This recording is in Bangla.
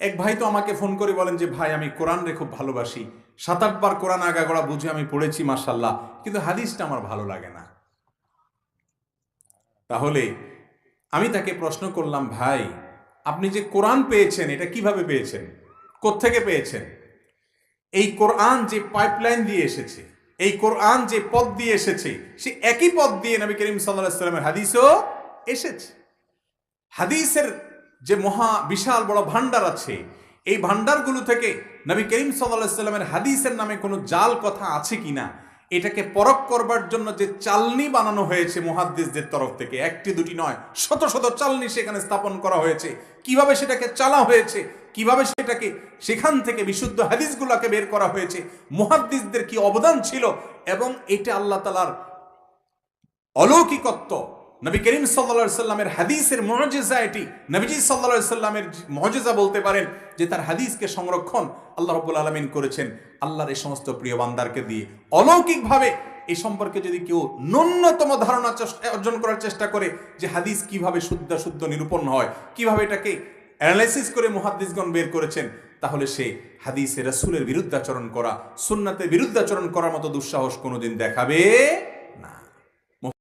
এক ভাই তো আমাকে ফোন করে বলেন যে ভাই আমি কোরআন রে খুব ভালোবাসি, 7-8 বার কোরআন আগাগোড়া বুঝে আমি পড়েছি মাশাল্লাহ, কিন্তু হাদিসটা আমার ভালো লাগে না। তাহলে আমি তাকে প্রশ্ন করলাম, ভাই আপনি যে কোরআন পেয়েছেন এটা কিভাবে পেয়েছেন, কোত্থেকে পেয়েছেন? এই কোরআন যে পাইপলাইন দিয়ে এসেছে, এই কোরআন যে পথ দিয়ে এসেছে, সে একই পথ দিয়ে নবী করিম সাল্লাল্লাহু আলাইহি ওয়াসাল্লামের হাদিসও এসেছে। হাদিসের যে মহা বিশাল বড় ভান্ডার আছে, এই ভান্ডারগুলো থেকে নবী করিম সাল্লাল্লাহু আলাইহি ওয়াসাল্লামের হাদিসের নামে কোনো জাল কথা আছে কিনা এটাকে পরখ করবার জন্য যে চালনি বানানো হয়েছে মুহাদ্দিসদের তরফ থেকে, একটি দুটি নয়, শত শত চালনি সেখানে স্থাপন করা হয়েছে। কিভাবে সেটাকে চালা হয়েছে, কিভাবে সেটাকে সেখান থেকে বিশুদ্ধ হাদিসগুলোকে বের করা হয়েছে, মুহাদ্দিসদের কি অবদান ছিল, এবং এটা আল্লাহ তাআলার অলৌকিকত্ব, নবী করিম সাল্লাল্লাহু আলাইহি সাল্লামের হাদিসের মুজিজা। এটি নবীজি সাল্লাল্লাহু আলাইহি সাল্লামের মুজিজা বলতে পারেন, যে তার হাদিসকে সংরক্ষণ আল্লাহ রাব্বুল আলামিন করেছেন আল্লাহর এই সমস্ত প্রিয় বান্দারকে দিয়ে। অলৌকিকভাবে এই সম্পর্কে যদি কেউ ন্যূনতম ধারণা অর্জন করার চেষ্টা করে যে হাদিস কিভাবে শুদ্ধ নিরূপণ হয়, কিভাবে এটাকে অ্যানালাইসিস করে মুহাদ্দিসগণ বের করেছেন, তাহলে সে হাদিসে রাসূলের বিরুদ্ধাচরণ করা, সুন্নাতের বিরুদ্ধাচরণ করার মতো দুঃসাহস কোনোদিন দেখাবে